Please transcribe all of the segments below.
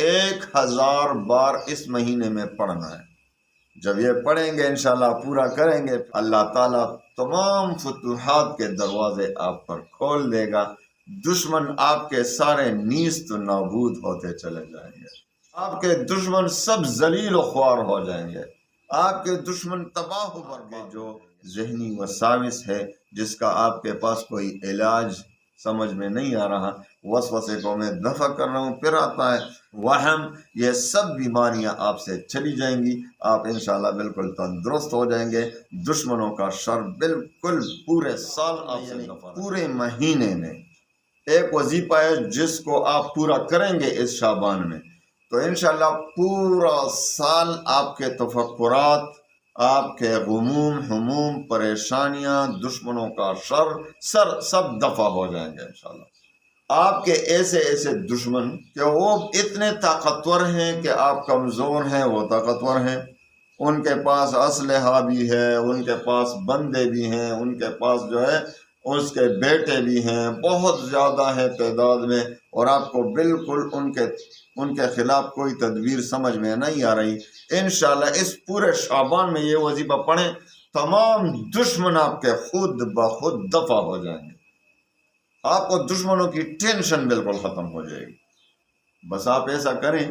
1000 بار اس مہینے میں پڑھنا ہے۔ جب یہ پڑھیں گے انشاءاللہ پورا کریں گے، اللہ تعالیٰ تمام فتوحات کے دروازے آپ پر کھول دے گا، دشمن آپ کے سارے نیست و نابود ہوتے چلے جائیں گے، آپ کے دشمن سب ذلیل و خوار ہو جائیں گے، آپ کے دشمن تباہ و برباد۔ جو ذہنی وساوس ہے جس کا آپ کے پاس کوئی علاج سمجھ میں نہیں آ رہا، وسوسے کو میں دفع کر رہا ہوں، پھر آتا ہے وہم، یہ سب بیماریاں آپ سے چلی جائیں گی، آپ انشاءاللہ بالکل تندرست ہو جائیں گے، دشمنوں کا شر بالکل پورے سال آپ سے پورے مہینے میں ایک وظیفہ ہے جس کو آپ پورا کریں گے اس شعبان میں، تو انشاءاللہ پورا سال آپ کے تفکرات، آپ کے غموم، ہموم، پریشانیاں، دشمنوں کا شر سب دفع ہو جائیں گے انشاءاللہ۔ آپ کے ایسے ایسے دشمن کہ وہ اتنے طاقتور ہیں کہ آپ کمزور ہیں، وہ طاقتور ہیں، ان کے پاس اسلحہ بھی ہے، ان کے پاس بندے بھی ہیں، ان کے پاس جو ہے اس کے بیٹے بھی ہیں، بہت زیادہ ہے تعداد میں، اور آپ کو بالکل ان کے خلاف کوئی تدبیر سمجھ میں نہیں آ رہی۔ انشاءاللہ اس پورے شعبان میں یہ وظیفہ پڑھیں، تمام دشمن آپ کے خود بخود دفع ہو جائیں گے، آپ کو دشمنوں کی ٹینشن بالکل ختم ہو جائے گی۔ بس آپ ایسا کریں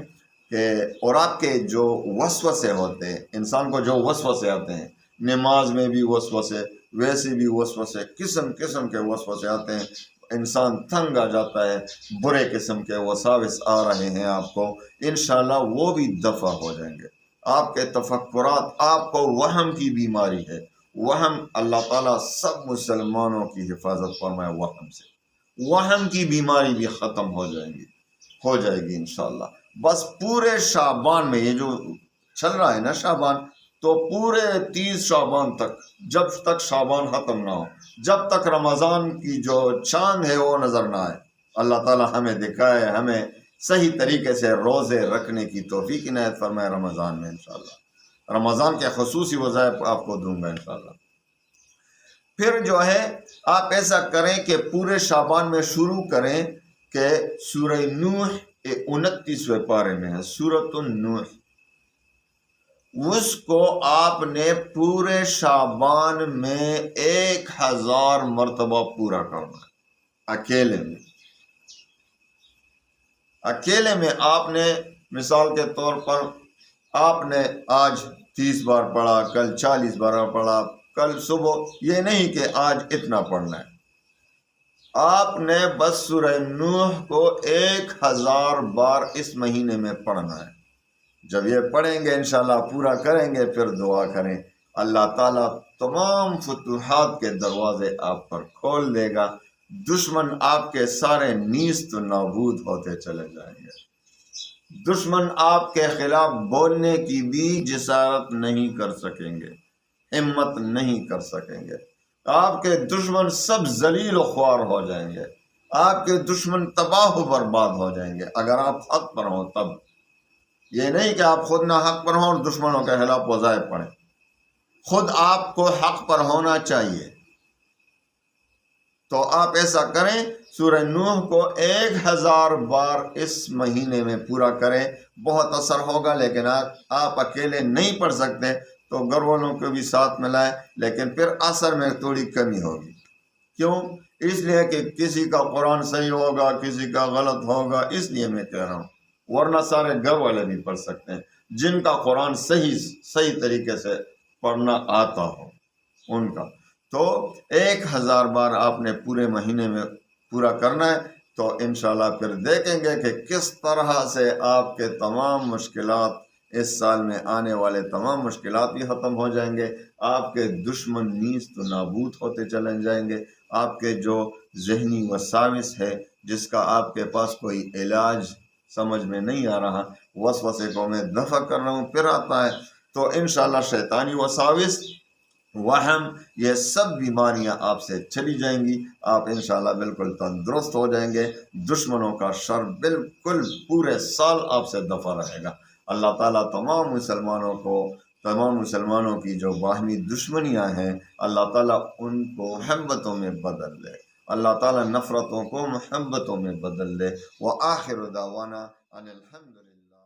کہ، اور آپ کے جو وسوسے ہوتے ہیں، انسان کو جو وسوسے آتے ہیں، نماز میں بھی وسوسے، ویسے بھی وسوسے، قسم قسم کے وسوسے آتے ہیں، انسان تنگ آ جاتا ہے، برے قسم کے وساوس آ رہے ہیں آپ کو، انشاءاللہ وہ بھی دفع ہو جائیں گے۔ آپ کے تفکرات، آپ کو وہم کی بیماری ہے، وہم، اللہ تعالیٰ سب مسلمانوں کی حفاظت فرمائے وہم سے، وہم کی بیماری بھی ختم ہو جائے گی انشاءاللہ۔ بس پورے شعبان میں، یہ جو چل رہا ہے نا شعبان، تو پورے 30 شعبان تک، جب تک شعبان ختم نہ ہو، جب تک رمضان کی جو چاند ہے وہ نظر نہ آئے، اللہ تعالیٰ ہمیں دکھائے، ہمیں صحیح طریقے سے روزے رکھنے کی توفیق عنایت فرمائے رمضان میں انشاءاللہ۔ رمضان کے خصوصی وظائف آپ کو دوں گا انشاءاللہ۔ پھر جو ہے آپ ایسا کریں کہ پورے شعبان میں شروع کریں کہ سورہ نوح 29ویں پارے میں ہے، سورۃ النوح، اس کو آپ نے پورے شعبان میں 1000 مرتبہ پورا کرنا ہے، اکیلے میں آپ نے، مثال کے طور پر آپ نے آج 30 بار پڑھا، کل 40 بار پڑھا، کل صبح، یہ نہیں کہ آج اتنا پڑھنا ہے، آپ نے بس سورہ نوح کو 1000 بار اس مہینے میں پڑھنا ہے۔ جب یہ پڑھیں گے انشاءاللہ پورا کریں گے، پھر دعا کریں، اللہ تعالیٰ تمام فتوحات کے دروازے آپ پر کھول دے گا، دشمن آپ کے سارے نیست و نابود ہوتے چلے جائیں گے، دشمن آپ کے خلاف بولنے کی بھی جسارت نہیں کر سکیں گے، ہمت نہیں کر سکیں گے، آپ کے دشمن سب ذلیل و خوار ہو جائیں گے، آپ کے دشمن تباہ و برباد ہو جائیں گے، اگر آپ حق پر ہوں تب، یہ نہیں کہ آپ خود نہ حق پر ہوں اور دشمنوں کے خلاف وظائف پڑھیں، خود آپ کو حق پر ہونا چاہیے، تو آپ ایسا کریں، سورہ نوح کو 1000 بار اس مہینے میں پورا کریں، بہت اثر ہوگا، لیکن آپ اکیلے نہیں پڑھ سکتے تو گھر والوں کو بھی ساتھ ملائیں، لیکن پھر اثر میں تھوڑی کمی ہوگی، کیوں؟ اس لیے کہ کسی کا قرآن صحیح ہوگا، کسی کا غلط ہوگا، اس لیے میں کہہ رہا ہوں، ورنہ سارے گھر والے بھی پڑھ سکتے ہیں، جن کا قرآن صحیح طریقے سے پڑھنا آتا ہو ان کا، تو 1000 بار آپ نے پورے مہینے میں پورا کرنا ہے، تو انشاءاللہ پھر دیکھیں گے کہ کس طرح سے آپ کے تمام مشکلات، اس سال میں آنے والے تمام مشکلات بھی ختم ہو جائیں گے، آپ کے دشمن نیست و نابود ہوتے چلے جائیں گے، آپ کے جو ذہنی وساوس ہے جس کا آپ کے پاس کوئی علاج سمجھ میں نہیں آ رہا، وسوسے کو میں دفع کر رہا ہوں، پھر آتا ہے، تو انشاءاللہ شیطانی وساوس، وہم، یہ سب بیماریاں آپ سے چلی جائیں گی، آپ انشاءاللہ بالکل تندرست ہو جائیں گے، دشمنوں کا شر بالکل پورے سال آپ سے دفع رہے گا۔ اللہ تعالیٰ تمام مسلمانوں کی جو باہمی دشمنیاں ہیں، اللہ تعالیٰ ان کو محبتوں میں بدل دے، اللہ تعالیٰ نفرتوں کو محبتوں میں بدل دے۔ وآخر دعوانا ان الحمدللہ